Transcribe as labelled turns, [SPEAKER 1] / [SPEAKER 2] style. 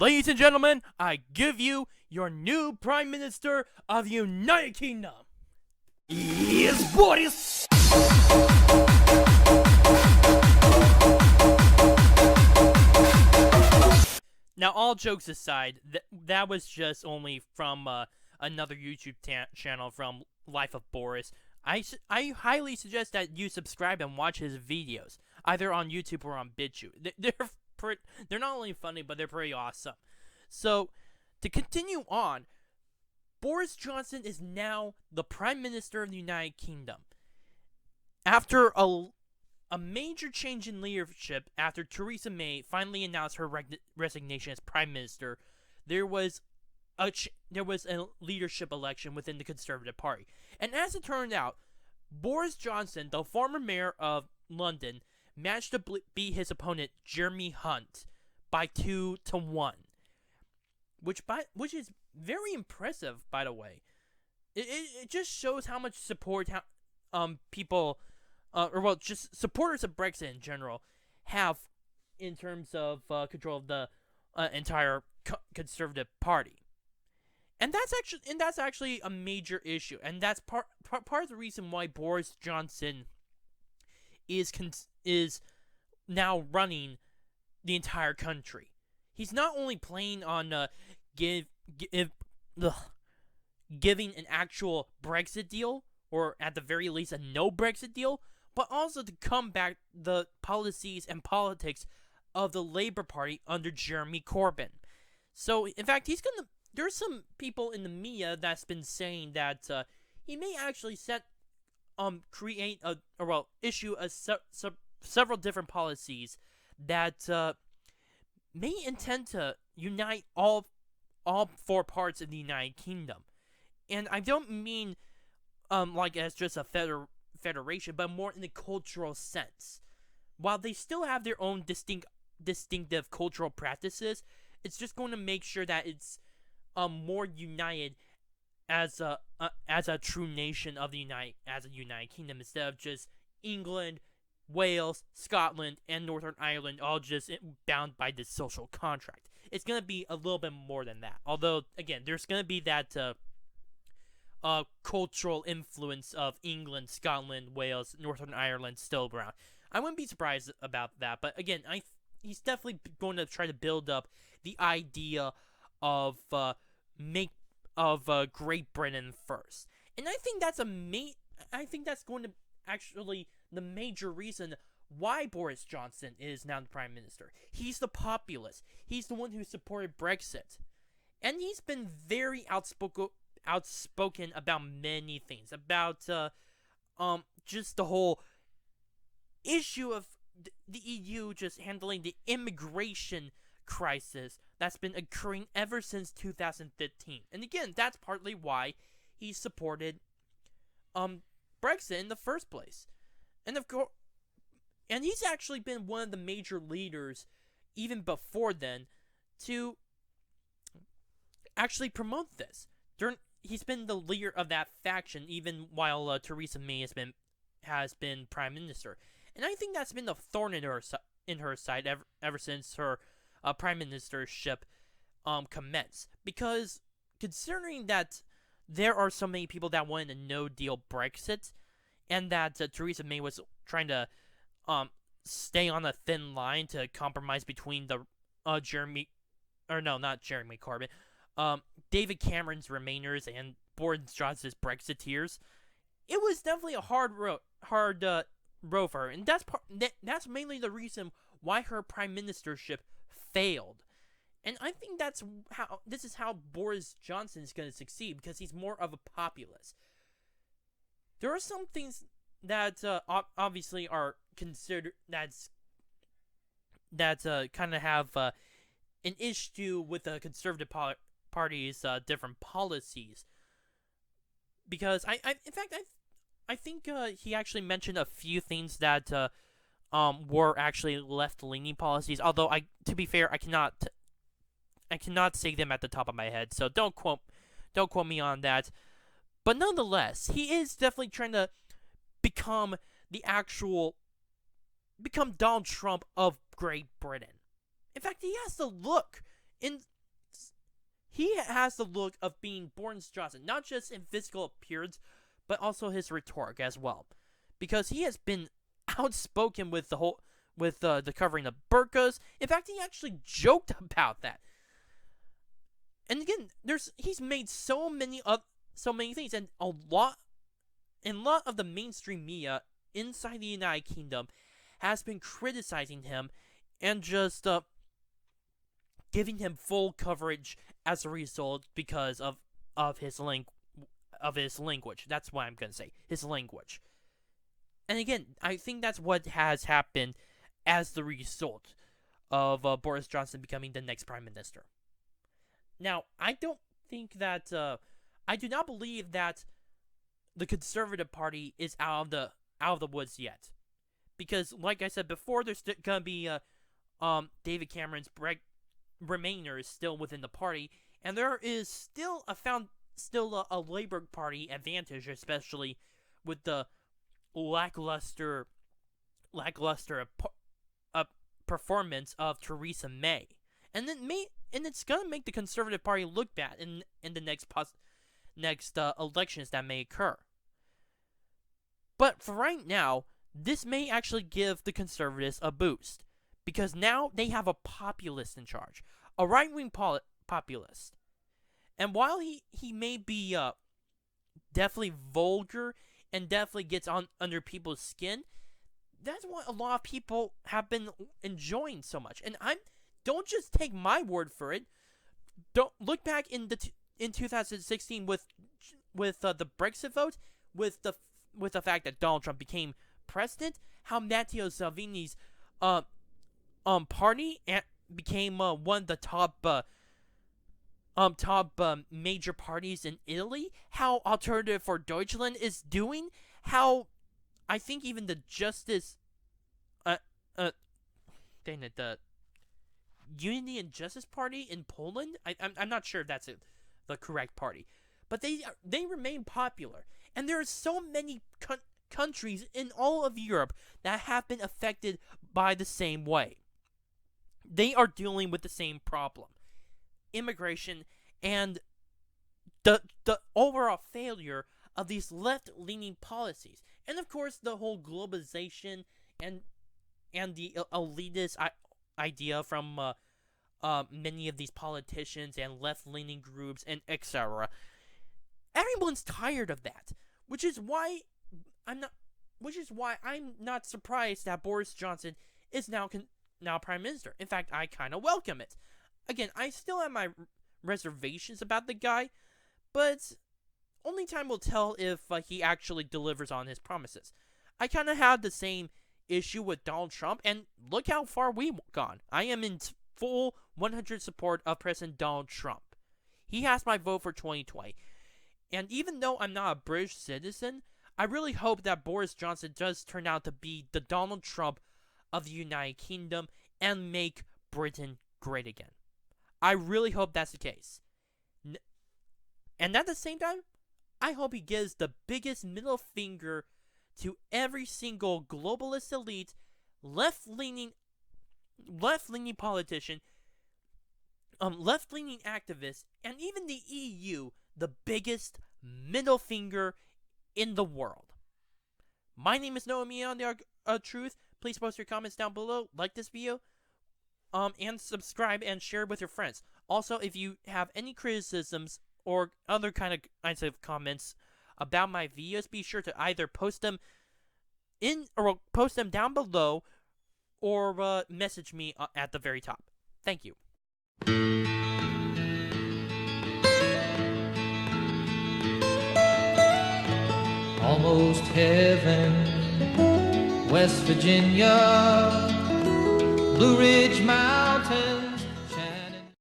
[SPEAKER 1] Ladies and gentlemen, I give you your new Prime Minister of the United Kingdom. Yes, Boris! Now, all jokes aside, that was just only from another YouTube channel from Life of Boris. I highly suggest that you subscribe and watch his videos, either on YouTube or on BitChute. They're not only funny, but they're pretty awesome. So, to continue on, Boris Johnson is now the Prime Minister of the United Kingdom. After a major change in leadership, after Theresa May finally announced her resignation as Prime Minister, there was a leadership election within the Conservative Party. And as it turned out, Boris Johnson, the former mayor of London, managed to beat his opponent, Jeremy Hunt, by 2-1. Which is very impressive, by the way. It just shows how much support people, just supporters of Brexit in general, have in terms of control of the entire Conservative Party. And that's actually a major issue, and that's part of the reason why Boris Johnson is now running the entire country. He's not only planning on giving an actual Brexit deal, or at the very least a no Brexit deal, but also to combat the policies and politics of the Labour Party under Jeremy Corbyn. So, in fact, there's some people in the media that's been saying that he may actually issue several different policies that may intend to unite all four parts of the United Kingdom. And I don't mean like as just a federation, but more in the cultural sense. While they still have their own distinctive cultural practices, it's just going to make sure that it's more united as a true nation of the United Kingdom, instead of just England, Wales, Scotland, and Northern Ireland all just bound by this social contract. It's going to be a little bit more than that. Although, again, there's going to be that cultural influence of England, Scotland, Wales, Northern Ireland still around. I wouldn't be surprised about that. But again, he's definitely going to try to build up the idea of Great Britain first. And I think that's going to actually the major reason why Boris Johnson is now the Prime Minister. He's the populist. He's the one who supported Brexit. And he's been very outspoken about many things. About just the whole issue of the EU just handling the immigration crisis that's been occurring ever since 2015. And again, that's partly why he supported Brexit in the first place. And of course, and he's actually been one of the major leaders, even before then, to actually promote this. He's been the leader of that faction, even while Theresa May has been Prime Minister. And I think that's been the thorn in her side ever since her Prime Ministership commenced. Because considering that there are so many people that wanted a no-deal Brexit, and that Theresa May was trying to stay on a thin line to compromise between the Jeremy Corbyn, David Cameron's Remainers and Boris Johnson's Brexiteers. It was definitely a hard row for her, and that's mainly the reason why her prime ministership failed. And I think this is how Boris Johnson is going to succeed, because he's more of a populist. There are some things that obviously are considered that kind of have an issue with the Conservative Party's different policies. Because I think he actually mentioned a few things that were actually left-leaning policies. Although to be fair, I cannot say them at the top of my head, so don't quote me on that. But nonetheless, he is definitely trying to become Donald Trump of Great Britain. In fact, he has the look In He has the look of being Boris Johnson, not just in physical appearance, but also his rhetoric as well, because he has been outspoken with the covering of burqas. In fact, he actually joked about that. And again, he's made so many things, and a lot of the mainstream media inside the United Kingdom has been criticizing him and just giving him full coverage as a result because of his language. That's what I'm gonna say. His language. And again, I think that's what has happened as the result of Boris Johnson becoming the next prime minister. Now, I do not believe that the Conservative Party is out of the woods yet, because, like I said before, there's gonna be David Cameron's remainers still within the party, and there is still a Labour Party advantage, especially with the lackluster performance of Theresa May, and it's gonna make the Conservative Party look bad in the next elections that may occur. But for right now, this may actually give the Conservatives a boost, because now they have a populist in charge, a right-wing populist. And while he may be definitely vulgar and definitely gets under people's skin, that's what a lot of people have been enjoying so much. And don't just take my word for it. Don't look back in 2016 with the Brexit vote, with the fact that Donald Trump became president, how Matteo Salvini's party became one of the top major parties in Italy, how Alternative for Deutschland is doing, how I think even the the Unity and Justice Party in Poland, I'm not sure if that's the correct party, but they remain popular, and there are so many countries in all of Europe that have been affected by the same way. They are dealing with the same problem: immigration and the overall failure of these left-leaning policies, and of course the whole globalization and the elitist idea from many of these politicians and left-leaning groups and etc. Everyone's tired of that, which is why I'm not surprised that Boris Johnson is now prime minister. In fact, I kind of welcome it. Again, I still have my reservations about the guy, but only time will tell if he actually delivers on his promises. I kind of had the same issue with Donald Trump, and look how far we've gone. I am in full 100 support of President Donald Trump. He has my vote for 2020. And even though I'm not a British citizen, I really hope that Boris Johnson does turn out to be the Donald Trump of the United Kingdom and make Britain great again. I really hope that's the case. And at the same time, I hope he gives the biggest middle finger to every single globalist elite, left-leaning politician, left-leaning activist, and even the EU, the biggest middle finger in the world. My name is Noah Mia on the Truth. Please post your comments down below, like this video, and subscribe and share with your friends. Also, if you have any criticisms or other kinds of comments about my videos, be sure to either post them down below or message me at the very top. Thank you.
[SPEAKER 2] Almost heaven, West Virginia, Blue Ridge Mountain.